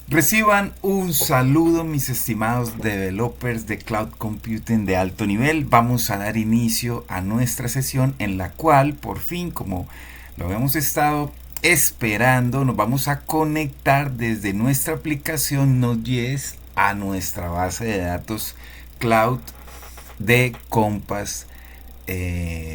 Reciban un saludo mis estimados developers de cloud computing de alto nivel. Vamos a dar inicio a nuestra sesión en la cual por fin, como lo habíamos estado esperando, nos vamos a conectar desde nuestra aplicación Node.js a nuestra base de datos cloud de Compass,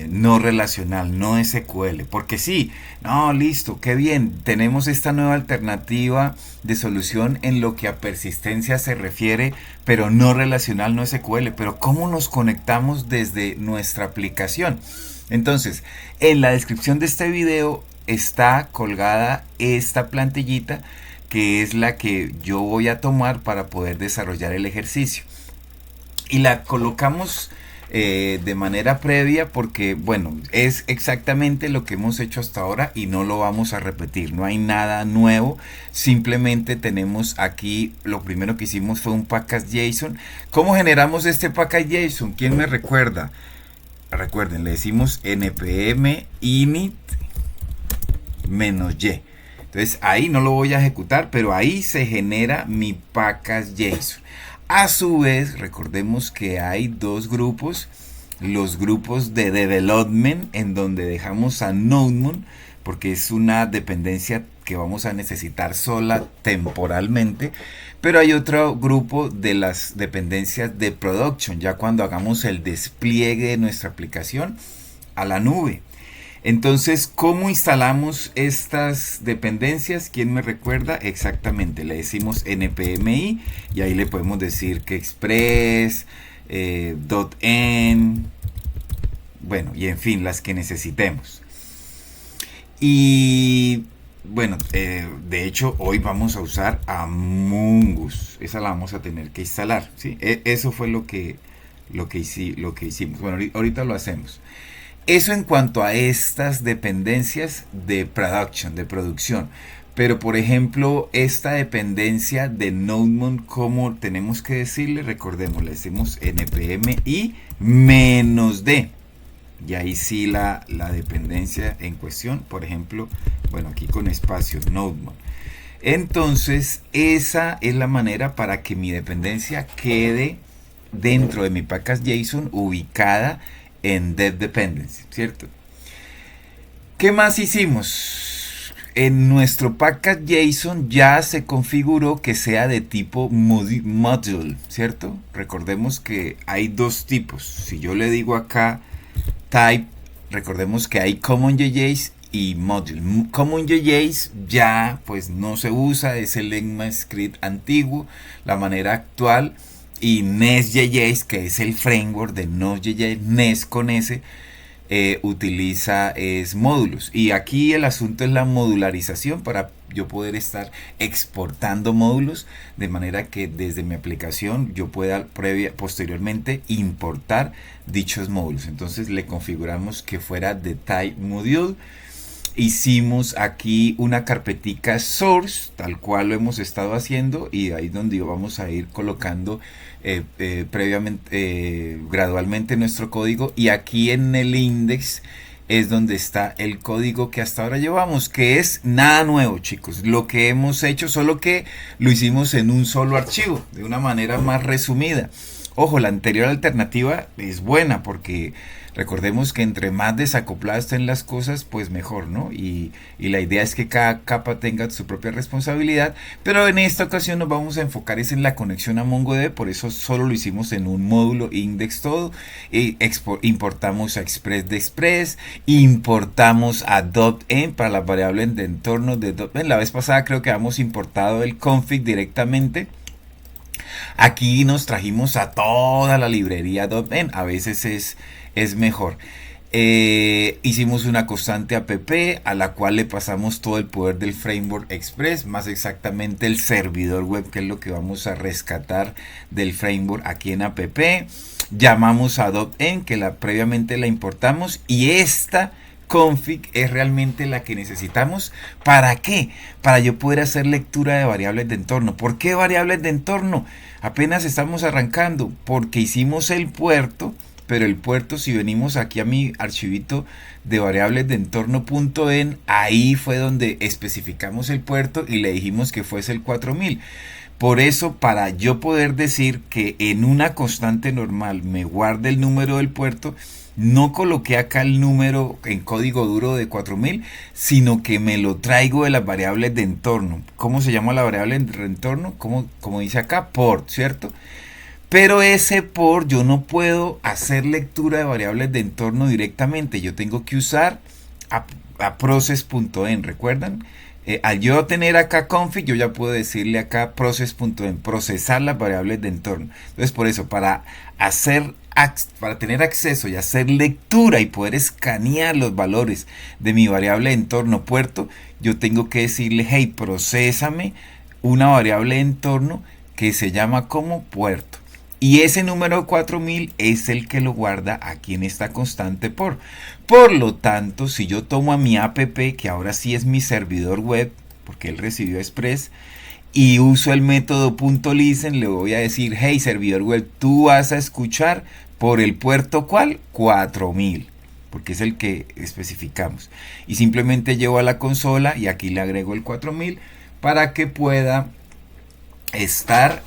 no relacional, no SQL. Porque sí, no, listo, qué bien, tenemos esta nueva alternativa de solución en lo que a persistencia se refiere, pero no relacional, no SQL. Pero ¿cómo nos conectamos desde nuestra aplicación? Entonces, en la descripción de este video está colgada esta plantillita que es la que yo voy a tomar para poder desarrollar el ejercicio. Y la colocamos de manera previa porque, bueno, es exactamente lo que hemos hecho hasta ahora y no lo vamos a repetir. No hay nada nuevo. Simplemente tenemos aquí, lo primero que hicimos fue un package JSON. ¿Cómo generamos este package JSON? ¿Quién me recuerda? Recuerden, le decimos npm init -y. Entonces ahí no lo voy a ejecutar, pero ahí se genera mi package JSON. A su vez, recordemos que hay dos grupos, los grupos de development, en donde dejamos a NodeMon, porque es una dependencia que vamos a necesitar sola temporalmente, pero hay otro grupo de las dependencias de production, ya cuando hagamos el despliegue de nuestra aplicación a la nube. Entonces, ¿cómo instalamos estas dependencias? ¿Quién me recuerda? Exactamente, le decimos npmi y ahí le podemos decir que express, .env, bueno, y en fin, las que necesitemos. Y bueno, de hecho, hoy vamos a usar Among Us. Esa la vamos a tener que instalar, ¿sí? Eso fue lo que hicimos. Bueno, ahorita lo hacemos. Eso en cuanto a estas dependencias de production, de producción. Pero por ejemplo, esta dependencia de NodeMon, ¿cómo tenemos que decirle? Recordemos, le decimos npm y -d. Y ahí sí la dependencia en cuestión, por ejemplo, bueno, aquí con espacios, NodeMon. Entonces, esa es la manera para que mi dependencia quede dentro de mi package JSON ubicada en Dev Dependency, ¿cierto? ¿Qué más hicimos? En nuestro package JSON ya se configuró que sea de tipo module, ¿cierto? Recordemos que hay dos tipos. Si yo le digo acá type, recordemos que hay CommonJS y module. CommonJS ya pues no se usa, es el ECMAScript antiguo, la manera actual. Y Nest.js, que es el framework de Node.js, Nest con S, utiliza es módulos. Y aquí el asunto es la modularización para yo poder estar exportando módulos de manera que desde mi aplicación yo pueda posteriormente importar dichos módulos. Entonces le configuramos que fuera de type module. Hicimos aquí una carpetica source, tal cual lo hemos estado haciendo, y ahí es donde vamos a ir colocando gradualmente nuestro código. Y aquí en el index es donde está el código que hasta ahora llevamos, que es nada nuevo, chicos. Lo que hemos hecho, solo que lo hicimos en un solo archivo, de una manera más resumida. Ojo, la anterior alternativa es buena porque recordemos que entre más desacopladas estén las cosas, pues mejor, ¿no? Y la idea es que cada capa tenga su propia responsabilidad, pero en esta ocasión nos vamos a enfocar es en la conexión a MongoDB, por eso solo lo hicimos en un módulo index todo, y importamos a Express de Express, importamos a .env para las variables de entorno de .env. La vez pasada creo que habíamos importado el config directamente. Aquí nos trajimos a toda la librería .env, a veces es mejor. Hicimos una constante app a la cual le pasamos todo el poder del framework Express, más exactamente el servidor web, que es lo que vamos a rescatar del framework aquí en app. Llamamos a .env, que previamente la importamos, y esta config es realmente la que necesitamos. ¿Para qué? Para yo poder hacer lectura de variables de entorno. ¿Por qué variables de entorno? Apenas estamos arrancando, porque hicimos el puerto pero el puerto, si venimos aquí a mi archivito de variables de entorno.en, ahí fue donde especificamos el puerto y le dijimos que fuese el 4000. Por eso, para yo poder decir que en una constante normal me guarde el número del puerto, no coloqué acá el número en código duro de 4000, sino que me lo traigo de las variables de entorno. ¿Cómo se llama la variable de entorno? Como dice acá, port, ¿cierto? Pero ese port yo no puedo hacer lectura de variables de entorno directamente. Yo tengo que usar a process.en, ¿recuerdan? Al yo tener acá config, yo ya puedo decirle acá process.en, procesar las variables de entorno. Entonces, por eso, para tener acceso y hacer lectura y poder escanear los valores de mi variable de entorno puerto, yo tengo que decirle, hey, procésame una variable de entorno que se llama como puerto. Y ese número 4000 es el que lo guarda aquí en esta constante por. Por lo tanto, si yo tomo a mi app, que ahora sí es mi servidor web, porque él recibió Express, y uso el método .listen, le voy a decir, hey, servidor web, tú vas a escuchar por el puerto ¿cuál? 4000, porque es el que especificamos. Y simplemente llevo a la consola y aquí le agrego el 4000 para que pueda estar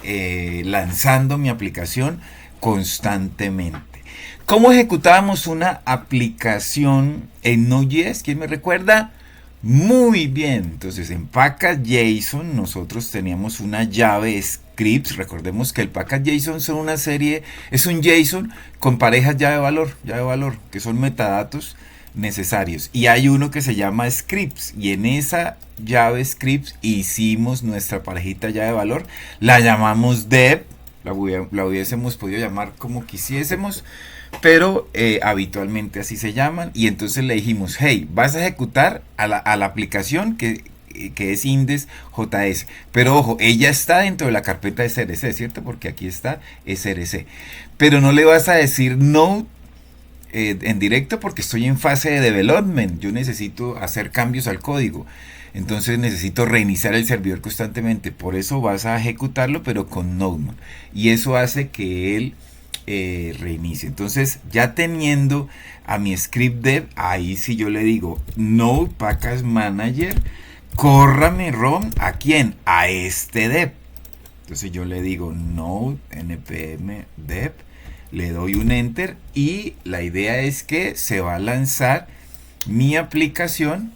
lanzando mi aplicación constantemente. ¿Cómo ejecutábamos una aplicación en Node.js? ¿Quién me recuerda? Muy bien, entonces en package.json nosotros teníamos una llave scripts. Recordemos que el package.json son una serie, es un JSON con parejas llave valor, que son metadatos necesarios, y hay uno que se llama scripts, y en esa llave scripts hicimos nuestra parejita llave valor, la llamamos dev, la hubiésemos podido llamar como quisiésemos, pero habitualmente así se llaman, y entonces le dijimos, hey, vas a ejecutar a la aplicación que es index.js, pero ojo, ella está dentro de la carpeta src, ¿cierto? Porque aquí está src, pero no le vas a decir node en directo porque estoy en fase de development, yo necesito hacer cambios al código, entonces necesito reiniciar el servidor constantemente, por eso vas a ejecutarlo pero con Node, y eso hace que él reinicie. Entonces ya teniendo a mi script dev, ahí sí yo le digo Node Package Manager, córrame ROM, ¿a quién? A este dev. Entonces yo le digo Node npm dev, le doy un enter y la idea es que se va a lanzar mi aplicación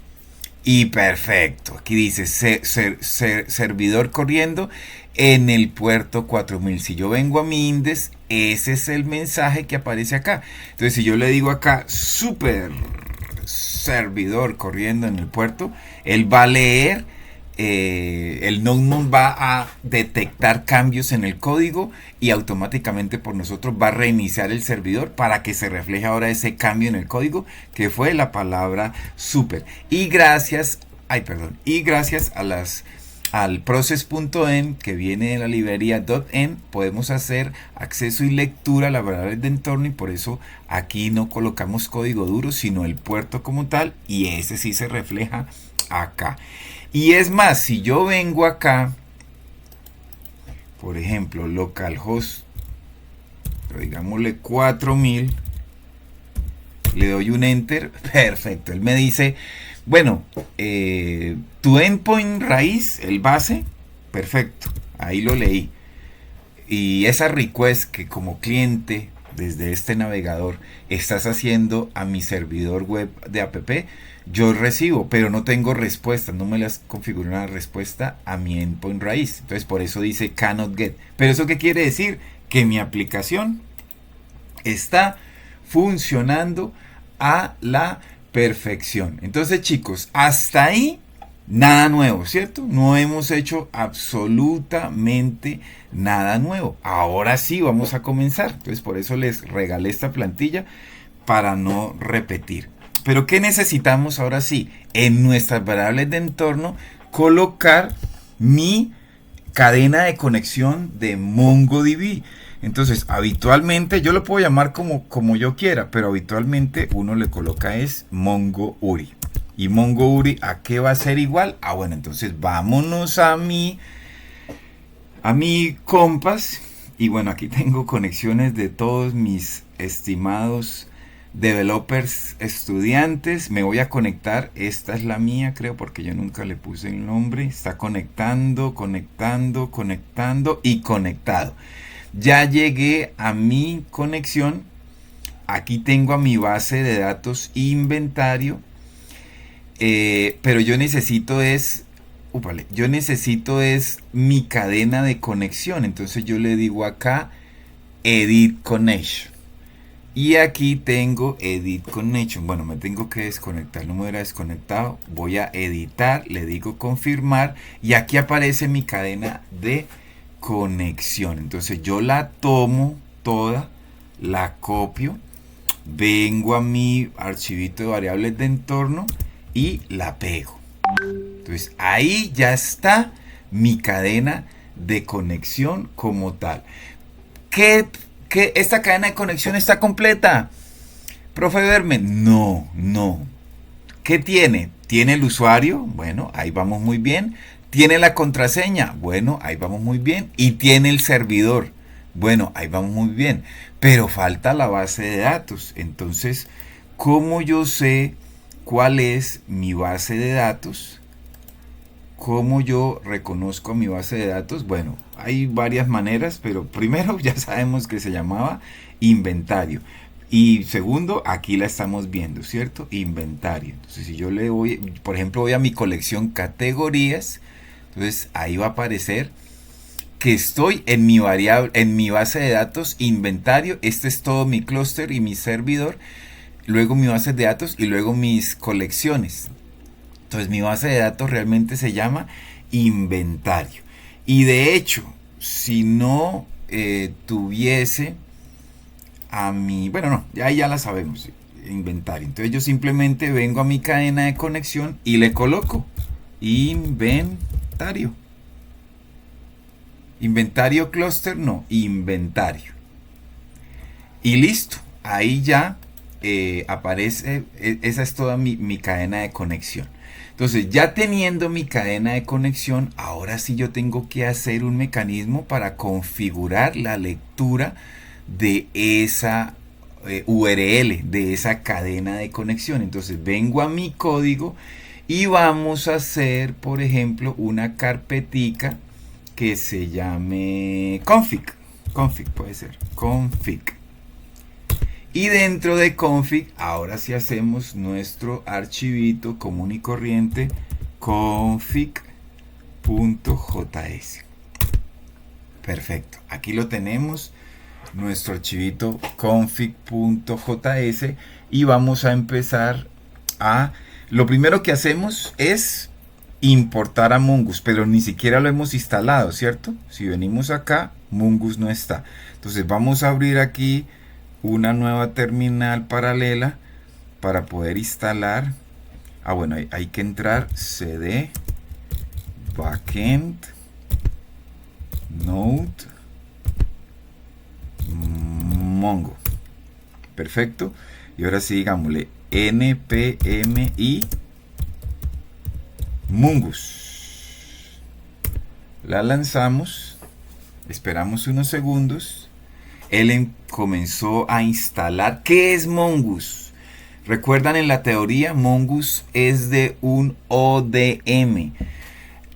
y perfecto. Aquí dice servidor corriendo en el puerto 4000. Si yo vengo a mi index, ese es el mensaje que aparece acá. Entonces si yo le digo acá super servidor corriendo en el puerto, él va a leer, el NodeMon va a detectar cambios en el código y automáticamente por nosotros va a reiniciar el servidor para que se refleje ahora ese cambio en el código que fue la palabra super. Y gracias al process.en que viene de la librería .en, podemos hacer acceso y lectura a las variables de entorno, y por eso aquí no colocamos código duro sino el puerto como tal, y ese sí se refleja acá. Y es más, si yo vengo acá, por ejemplo, localhost, digámosle 4000, le doy un enter, perfecto, él me dice, bueno, tu endpoint raíz, el base, perfecto, ahí lo leí. Y esa request que como cliente desde este navegador estás haciendo a mi servidor web de app, yo recibo, pero no tengo respuesta, no me las configuró una respuesta a mi endpoint raíz. Entonces por eso dice cannot get. Pero ¿eso qué quiere decir? Que mi aplicación está funcionando a la perfección. Entonces chicos, hasta ahí nada nuevo, ¿cierto? No hemos hecho absolutamente nada nuevo. Ahora sí vamos a comenzar. Entonces por eso les regalé esta plantilla para no repetir. Pero ¿qué necesitamos ahora sí? En nuestras variables de entorno colocar mi cadena de conexión de MongoDB. Entonces, habitualmente, yo lo puedo llamar como yo quiera, pero habitualmente uno le coloca es MongoUri. ¿Y MongoUri a qué va a ser igual? Bueno, entonces vámonos a mi Compass Y bueno, aquí tengo conexiones de todos mis estimados developers estudiantes. Me voy a conectar. Esta es la mía, creo, porque yo nunca le puse el nombre. Está conectando, conectando, conectando y conectado. Ya llegué a mi conexión. Aquí tengo a mi base de datos inventario. Pero yo necesito es mi cadena de conexión. Entonces yo le digo acá Edit Connection. Y aquí tengo Edit Connection. Bueno, me tengo que desconectar, no me hubiera desconectado. Voy a editar, le digo confirmar. Y aquí aparece mi cadena de conexión. Entonces yo la tomo toda, la copio, vengo a mi archivito de variables de entorno y la pego. Entonces ahí ya está mi cadena de conexión como tal. ¿Que esta cadena de conexión está completa? Profe Bermen, no. ¿Qué tiene? ¿Tiene el usuario? Bueno, ahí vamos muy bien. ¿Tiene la contraseña? Bueno, ahí vamos muy bien. ¿Y tiene el servidor? Bueno, ahí vamos muy bien. Pero falta la base de datos. Entonces, ¿cómo yo sé cuál es mi base de datos? ¿Cómo yo reconozco mi base de datos? Bueno, hay varias maneras, pero primero ya sabemos que se llamaba inventario. Y segundo, aquí la estamos viendo, ¿cierto? Inventario. Entonces, si yo le voy, por ejemplo, voy a mi colección categorías, entonces ahí va a aparecer que estoy en mi variable, en mi base de datos inventario. Este es todo mi clúster y mi servidor. Luego mi base de datos y luego mis colecciones. Entonces mi base de datos realmente se llama inventario. Y de hecho, si no tuviese a mi... Bueno, no, ya la sabemos, inventario. Entonces yo simplemente vengo a mi cadena de conexión y le coloco inventario. Inventario clúster, no, inventario. Y listo, ahí ya aparece, esa es toda mi cadena de conexión. Entonces, ya teniendo mi cadena de conexión, ahora sí yo tengo que hacer un mecanismo para configurar la lectura de esa URL, de esa cadena de conexión. Entonces, vengo a mi código y vamos a hacer, por ejemplo, una carpetica que se llame config. Config puede ser, config. Y dentro de config, ahora sí hacemos nuestro archivito común y corriente config.js. Perfecto, aquí lo tenemos, nuestro archivito config.js, y vamos a empezar a... Lo primero que hacemos es importar a Mongoose, pero ni siquiera lo hemos instalado, ¿cierto? Si venimos acá, Mongoose no está. Entonces vamos a abrir aquí una nueva terminal paralela para poder instalar. Bueno, hay que entrar cd backend node mongo. Perfecto. Y ahora sí, digámosle npmi Mongoose. La lanzamos, esperamos unos segundos. Él comenzó a instalar. ¿Qué es Mongoose? ¿Recuerdan en la teoría? Mongoose es de un ODM.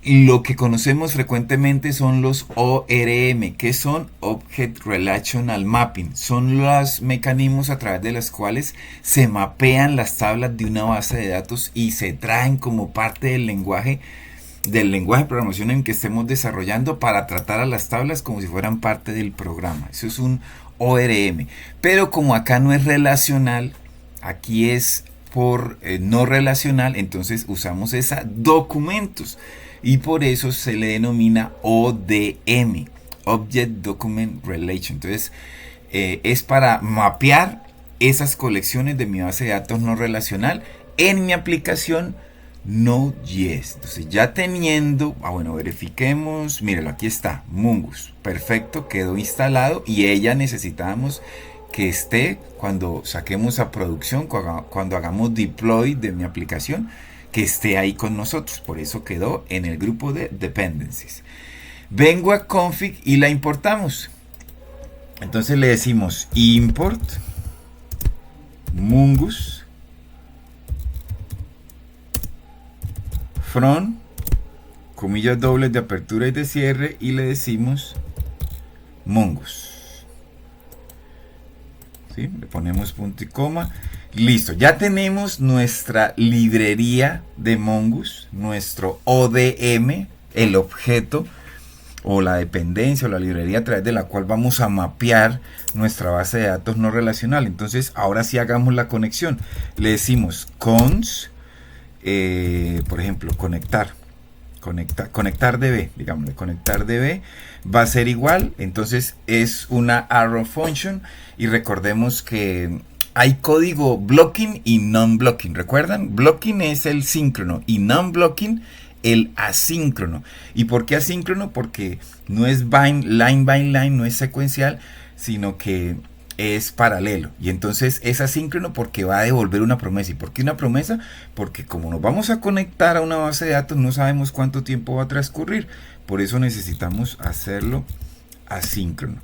Lo que conocemos frecuentemente son los ORM, que son Object Relational Mapping. Son los mecanismos a través de los cuales se mapean las tablas de una base de datos y se traen como parte del lenguaje de programación en que estemos desarrollando, para tratar a las tablas como si fueran parte del programa. Eso es un ORM. Pero como acá no es relacional, aquí es por no relacional, entonces usamos esa documentos, y por eso se le denomina ODM, Object Document Relation. Entonces es para mapear esas colecciones de mi base de datos no relacional en mi aplicación Node.js. Entonces ya teniendo, verifiquemos, míralo, aquí está, Mongoose, perfecto, quedó instalado, y ella necesitábamos que esté cuando saquemos a producción, cuando hagamos deploy de mi aplicación, que esté ahí con nosotros. Por eso quedó en el grupo de dependencies. Vengo a config y la importamos. Entonces le decimos import Mongoose from, comillas dobles de apertura y de cierre, y le decimos Mongoose. ¿Sí? Le ponemos punto y coma. Listo, ya tenemos nuestra librería de Mongoose, nuestro ODM, el objeto o la dependencia o la librería a través de la cual vamos a mapear nuestra base de datos no relacional. Entonces ahora sí hagamos la conexión. Le decimos cons, por ejemplo, conectar DB, digámosle, conectar DB va a ser igual. Entonces es una arrow function, y recordemos que hay código blocking y non-blocking. ¿Recuerdan? Blocking es el síncrono y non-blocking el asíncrono. ¿Y por qué asíncrono? Porque no es line by line, no es secuencial, sino que es paralelo. Y entonces es asíncrono porque va a devolver una promesa. ¿Y por qué una promesa? Porque como nos vamos a conectar a una base de datos, no sabemos cuánto tiempo va a transcurrir. Por eso necesitamos hacerlo asíncrono.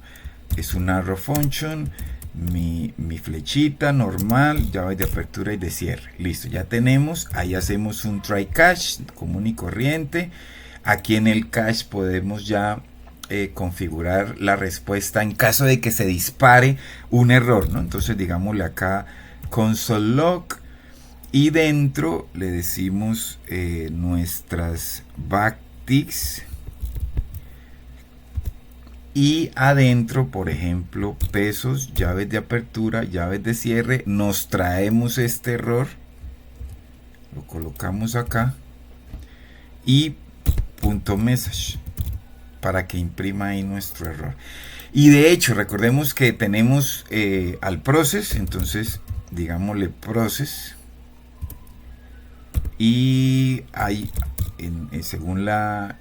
Es un arrow function, mi flechita normal, llave de apertura y de cierre. Listo, ya tenemos. Ahí hacemos un try catch común y corriente. Aquí en el cache podemos ya configurar la respuesta en caso de que se dispare un error, ¿no? Entonces digámosle acá console log, y dentro le decimos nuestras backticks, y adentro, por ejemplo, pesos, llaves de apertura, llaves de cierre. Nos traemos este error, lo colocamos acá, y punto message para que imprima ahí nuestro error. Y de hecho, recordemos que tenemos al process, entonces digámosle process, y ahí, según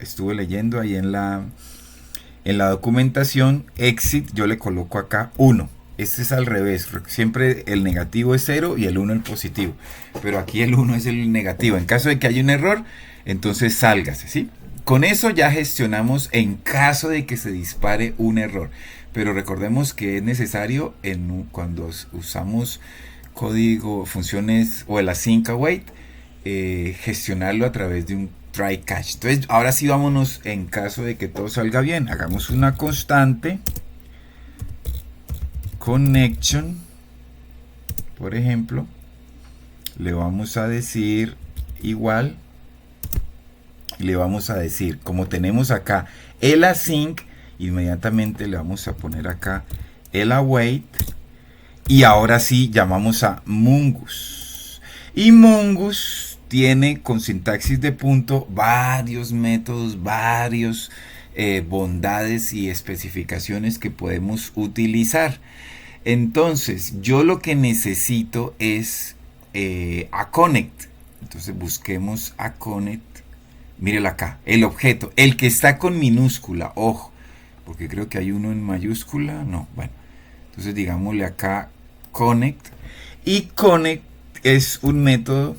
estuve leyendo ahí en la documentación, exit, yo le coloco acá 1. Este es al revés, siempre el negativo es 0 y el 1 el positivo, pero aquí el 1 es el negativo. En caso de que haya un error, entonces sálgase, ¿sí? Con eso ya gestionamos en caso de que se dispare un error, pero recordemos que es necesario cuando usamos código, funciones o el async await, gestionarlo a través de un try catch. Entonces ahora sí vámonos en caso de que todo salga bien. Hagamos una constante connection, por ejemplo, le vamos a decir igual, y le vamos a decir, como tenemos acá el async, inmediatamente le vamos a poner acá el await, y ahora sí llamamos a Mongoose. Y Mongoose tiene, con sintaxis de punto, varios métodos, varios bondades y especificaciones que podemos utilizar. Entonces yo lo que necesito es a connect. Entonces busquemos a connect. Mírelo acá, el objeto, el que está con minúscula, ojo, porque creo que hay uno en mayúscula, no, bueno, entonces digámosle acá connect, y connect es un método,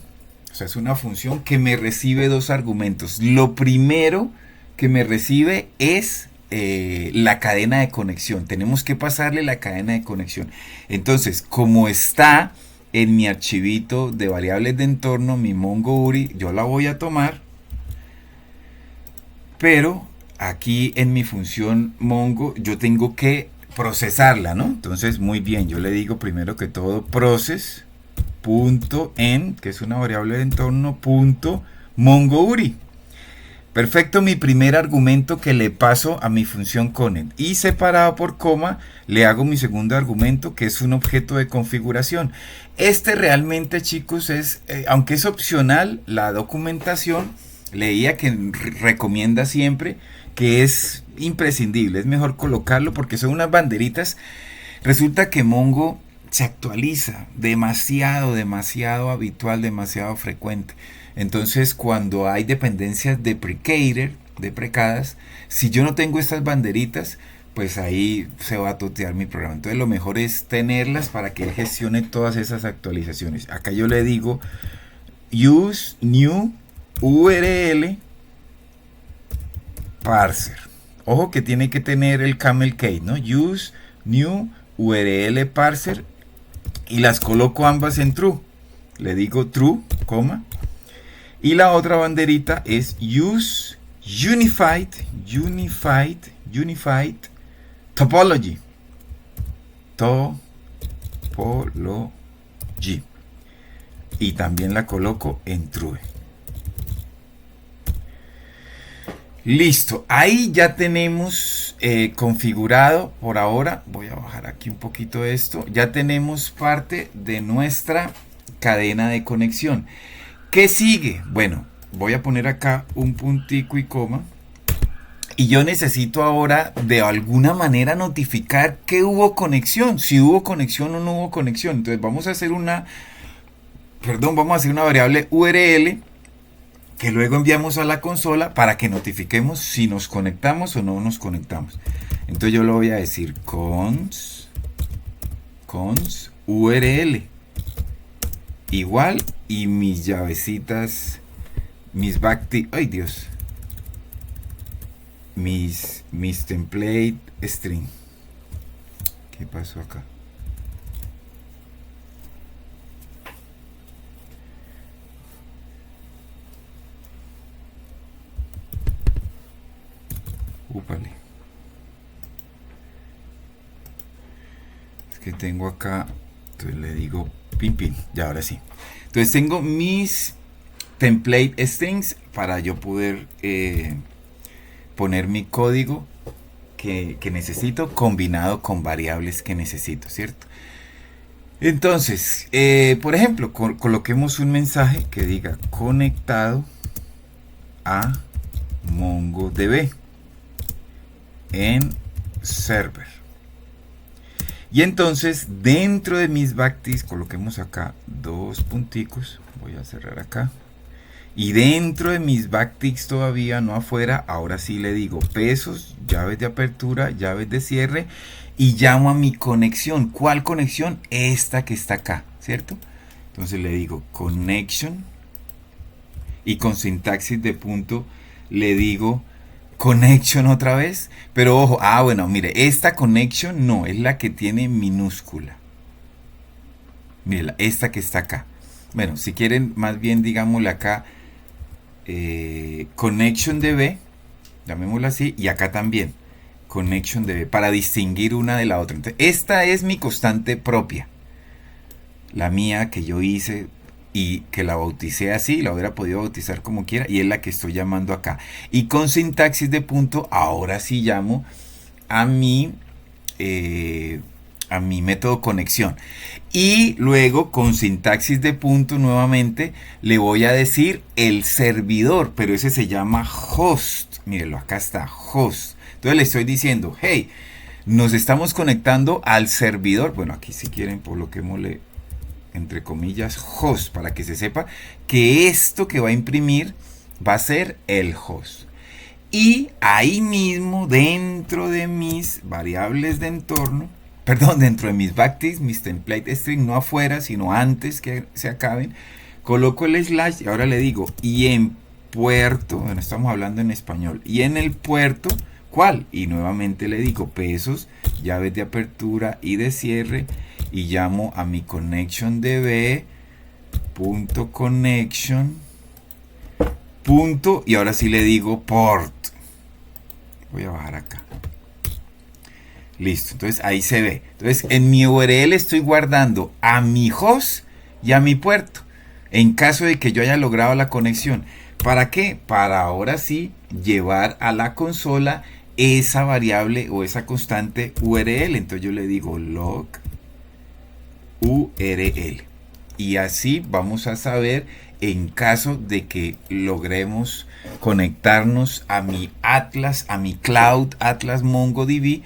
o sea, es una función que me recibe dos argumentos. Lo primero que me recibe es la cadena de conexión, tenemos que pasarle la cadena de conexión. Entonces, como está en mi archivito de variables de entorno, mi MongoURI, yo la voy a tomar, pero aquí en mi función Mongo yo tengo que procesarla, ¿no? Entonces, muy bien, yo le digo primero que todo process.end, que es una variable de entorno, .mongoURI. Perfecto, mi primer argumento que le paso a mi función connect, y separado por coma le hago mi segundo argumento, que es un objeto de configuración. Este realmente, chicos, es, aunque es opcional, la documentación leía que recomienda siempre, que es imprescindible, es mejor colocarlo porque son unas banderitas. Resulta que Mongo se actualiza demasiado habitual, demasiado frecuente. Entonces, cuando hay dependencias deprecadas, si yo no tengo estas banderitas, pues ahí se va a totear mi programa. Entonces, lo mejor es tenerlas para que él gestione todas esas actualizaciones. Acá yo le digo use new URL parser. Ojo que tiene que tener el camel case, ¿no? Use new URL parser y las coloco ambas en true. Le digo true, coma. Y la otra banderita es use unified topology. Topology. Y también la coloco en true. Listo, ahí ya tenemos configurado por ahora. Voy a bajar aquí un poquito esto. Ya tenemos parte de nuestra cadena de conexión. ¿Qué sigue? Bueno, voy a poner acá un puntico y coma. Y yo necesito ahora de alguna manera notificar que hubo conexión, si hubo conexión o no hubo conexión. Entonces vamos a hacer una variable URL que luego enviamos a la consola para que notifiquemos si nos conectamos o no nos conectamos. Entonces yo le voy a decir cons URL igual y mis llavecitas, mis backtick, ay Dios, mis template string. ¿Qué pasó acá? Úpale. Es que tengo acá, entonces le digo pin pin, ya ahora sí. Entonces tengo mis template strings para yo poder poner mi código que necesito combinado con variables que necesito, ¿cierto? Entonces, por ejemplo, coloquemos un mensaje que diga conectado a MongoDB en server. Y entonces dentro de mis backticks coloquemos acá dos punticos. Voy a cerrar acá. Y dentro de mis backticks todavía, no afuera, ahora sí le digo pesos, llaves de apertura, llaves de cierre y llamo a mi conexión. ¿Cuál conexión? Esta que está acá, ¿cierto? Entonces le digo connection y con sintaxis de punto le digo connection otra vez. Pero ojo, bueno, mire, esta connection no, es la que tiene minúscula. Mire, esta que está acá. Bueno, si quieren, más bien digámosle acá connection DB, llamémoslo así, y acá también connection DB, para distinguir una de la otra. Entonces, esta es mi constante propia, la mía que yo hice y que la bauticé así, la hubiera podido bautizar como quiera, y es la que estoy llamando acá. Y con sintaxis de punto, ahora sí llamo a mi método conexión. Y luego con sintaxis de punto nuevamente le voy a decir el servidor, pero ese se llama host. Mírenlo, acá está host. Entonces le estoy diciendo, hey, nos estamos conectando al servidor. Bueno, aquí si quieren coloquémosle entre comillas host para que se sepa que esto que va a imprimir va a ser el host. Y ahí mismo dentro de mis variables de entorno, dentro de mis backticks, mis template string, no afuera, sino antes que se acaben, coloco el slash y ahora le digo, y en puerto, bueno, estamos hablando en español, y en el puerto, ¿cuál? Y nuevamente le digo pesos, llaves de apertura y de cierre, y llamo a mi connection db, punto connection, punto, y ahora sí le digo port. Voy a bajar acá. Listo, entonces ahí se ve. Entonces en mi URL estoy guardando a mi host y a mi puerto, en caso de que yo haya logrado la conexión. ¿Para qué? Para ahora sí llevar a la consola esa variable o esa constante URL. Entonces yo le digo log URL. Y así vamos a saber en caso de que logremos conectarnos a mi Atlas, a mi Cloud Atlas MongoDB,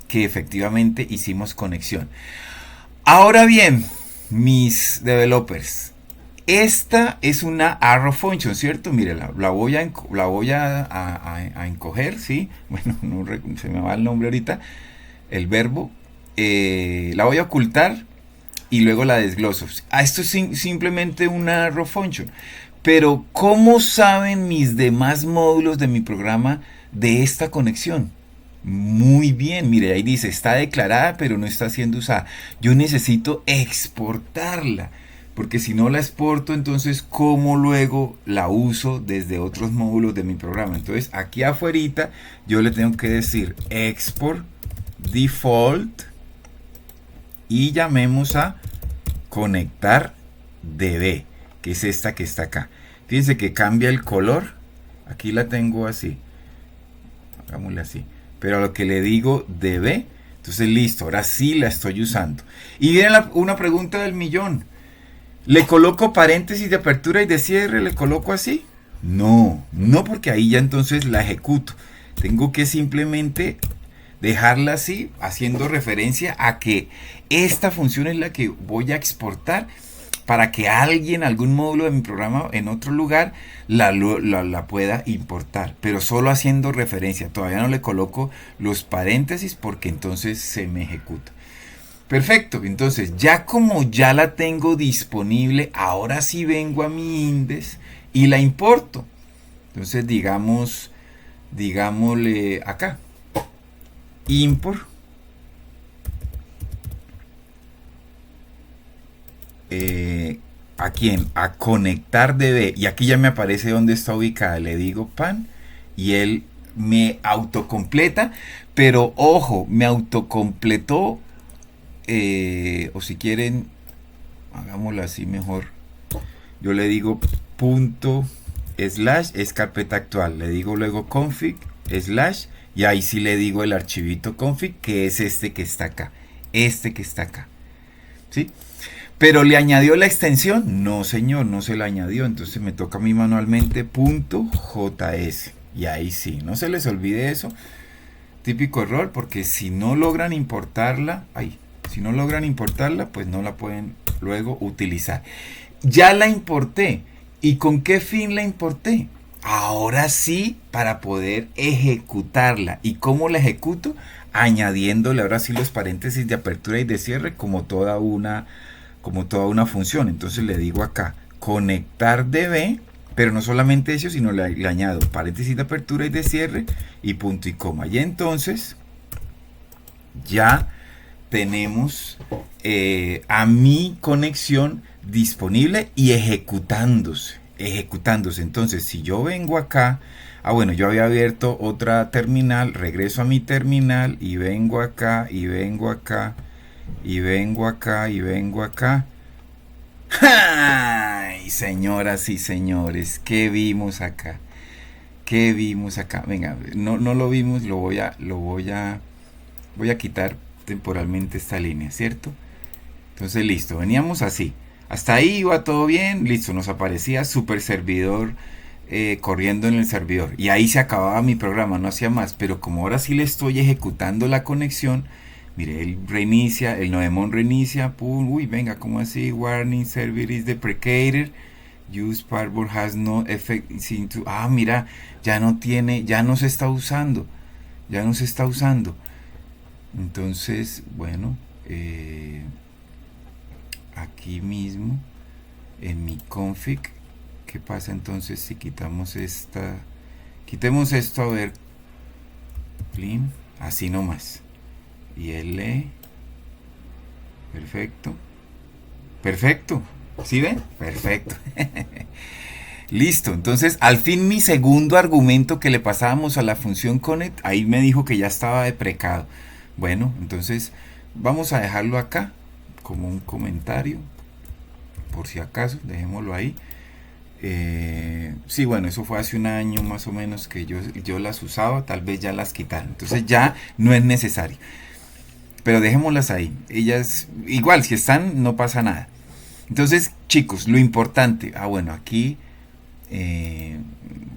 que efectivamente hicimos conexión. Ahora bien, mis developers, esta es una arrow function, ¿cierto? Mire, la voy a encoger, ¿sí? Bueno, no, se me va el nombre ahorita, el verbo. La voy a ocultar y luego la desgloso. Esto es simplemente una arrow function. Pero, ¿cómo saben mis demás módulos de mi programa de esta conexión? Muy bien, mire, ahí dice, está declarada pero no está siendo usada. Yo necesito exportarla, porque si no la exporto, entonces ¿cómo luego la uso desde otros módulos de mi programa? Entonces aquí afuera yo le tengo que decir export default y llamemos a conectar DB, que es esta que está acá. Fíjense que cambia el color. Aquí la tengo así. Hagámosle así. Pero a lo que le digo DB, entonces listo, ahora sí la estoy usando. Y viene una pregunta del millón. ¿Le coloco paréntesis de apertura y de cierre? ¿Le coloco así? No, no, porque ahí ya entonces la ejecuto. Tengo que simplemente dejarla así, haciendo referencia a que esta función es la que voy a exportar para que alguien, algún módulo de mi programa en otro lugar, la pueda importar. Pero solo haciendo referencia. Todavía no le coloco los paréntesis porque entonces se me ejecuta. Perfecto, entonces ya como ya la tengo disponible, ahora sí vengo a mi index y la importo. Entonces digámosle acá, import ¿a quién? A conectar DB. Y aquí ya me aparece dónde está ubicada. Le digo pan y él me autocompleta. Pero ojo, me autocompletó. O si quieren, hagámoslo así mejor. Yo le digo punto slash es carpeta actual. Le digo luego config slash y ahí sí le digo el archivito config que es este que está acá. Este que está acá. ¿Sí? Pero le añadió la extensión. No, señor, no se la añadió. Entonces me toca a mí manualmente punto .js. Y ahí sí, no se les olvide eso. Típico error, porque si no logran importarla, si no logran importarla, pues no la pueden luego utilizar. Ya la importé. ¿Y con qué fin la importé? Ahora sí, para poder ejecutarla. ¿Y cómo la ejecuto? Añadiéndole ahora sí los paréntesis de apertura y de cierre como toda una función. Entonces le digo acá, conectar DB, pero no solamente eso, sino le añado paréntesis de apertura y de cierre y punto y coma. Y entonces ya tenemos a mi conexión disponible y ejecutándose. Entonces, si yo vengo acá, bueno, yo había abierto otra terminal, regreso a mi terminal y vengo acá, y vengo acá, y vengo acá, y vengo acá. ¡Ay, señoras y señores! ¿Qué vimos acá? ¿Qué vimos acá? Venga, no lo vimos, voy a quitar temporalmente esta línea, ¿cierto? Entonces listo, veníamos así. Hasta ahí iba todo bien, listo, nos aparecía super servidor corriendo en el servidor. Y ahí se acababa mi programa, no hacía más. Pero como ahora sí le estoy ejecutando la conexión, mire, él reinicia, el Nodemon reinicia, pum, uy, venga, ¿cómo así? Warning, server is deprecated. Use password has no effect into. Mira, ya no se está usando. Entonces, bueno, aquí mismo en mi config, ¿qué pasa entonces si quitamos quitemos esto, a ver, clean, así nomás, y L, perfecto, ¿sí ven? Perfecto. Listo, entonces al fin mi segundo argumento que le pasábamos a la función connect, ahí me dijo que ya estaba deprecado. Bueno, entonces vamos a dejarlo acá como un comentario, por si acaso, dejémoslo ahí. Sí, bueno, eso fue hace un año más o menos que yo las usaba, tal vez ya las quitaron, entonces ya no es necesario. Pero dejémoslas ahí, ellas, igual, si están, no pasa nada. Entonces, chicos, lo importante, bueno, aquí,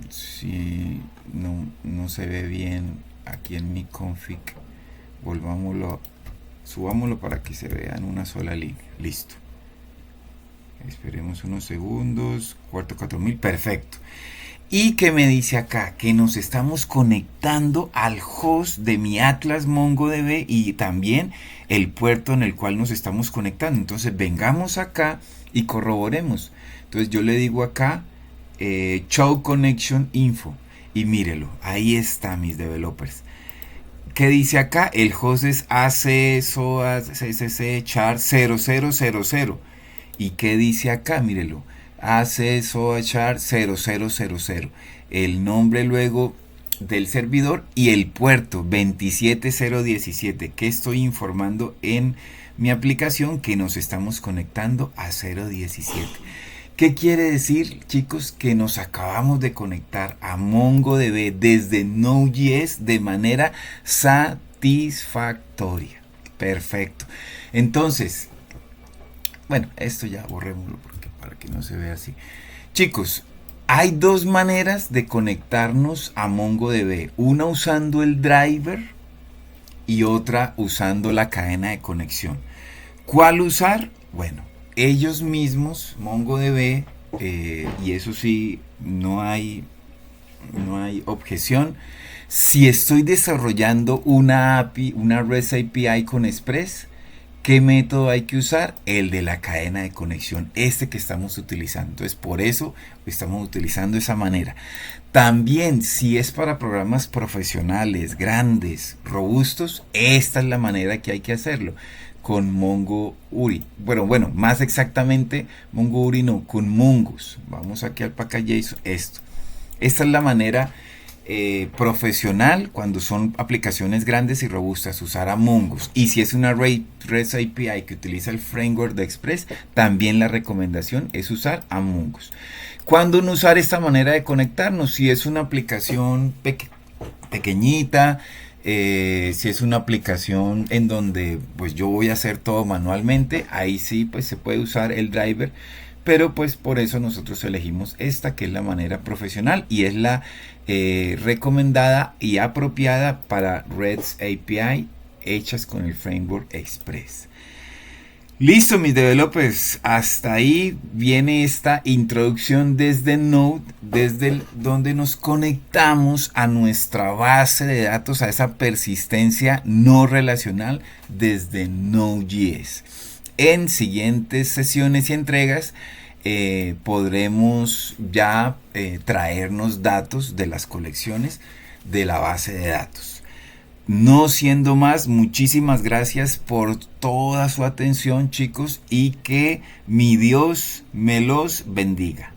si no se ve bien aquí en mi config, subámoslo para que se vea en una sola línea. Listo. Esperemos unos segundos. 4000, perfecto. Y que me dice acá que nos estamos conectando al host de mi Atlas MongoDB y también el puerto en el cual nos estamos conectando. Entonces vengamos acá y corroboremos. Entonces yo le digo acá show connection info y mírelo, ahí está, mis developers. ¿Qué dice acá? El host es AC, SOA, CCC, char 0000. ¿Y qué dice acá? Mírelo. AC, SOA, char 0000. El nombre luego del servidor y el puerto 27017 que estoy informando en mi aplicación que nos estamos conectando a 017. ¿Qué quiere decir, chicos? Que nos acabamos de conectar a MongoDB desde Node.js de manera satisfactoria. Perfecto. Entonces, bueno, esto ya borrémoslo porque para que no se vea así. Chicos, hay dos maneras de conectarnos a MongoDB. Una usando el driver y otra usando la cadena de conexión. ¿Cuál usar? Bueno, ellos mismos, MongoDB, y eso sí, no hay objeción. Si estoy desarrollando una API, una REST API con Express, ¿qué método hay que usar? El de la cadena de conexión, este que estamos utilizando. Entonces, por eso estamos utilizando esa manera. También, si es para programas profesionales, grandes, robustos, esta es la manera que hay que hacerlo. Con MongoUri. Bueno, más exactamente, MongoUri no, con Mongoose. Vamos aquí al package.json, esto. Esta es la manera profesional cuando son aplicaciones grandes y robustas, usar a Mongoose. Y si es una REST API que utiliza el framework de Express, también la recomendación es usar a Mongoose. ¿Cuándo no usar esta manera de conectarnos? Si es una aplicación pequeñita, si es una aplicación en donde pues yo voy a hacer todo manualmente, ahí sí pues se puede usar el driver, pero pues por eso nosotros elegimos esta que es la manera profesional y es la recomendada y apropiada para REST API hechas con el framework Express. Listo, mis developers, hasta ahí viene esta introducción desde Node, desde donde nos conectamos a nuestra base de datos, a esa persistencia no relacional desde Node.js. En siguientes sesiones y entregas podremos ya traernos datos de las colecciones de la base de datos. No siendo más, muchísimas gracias por toda su atención, chicos, y que mi Dios me los bendiga.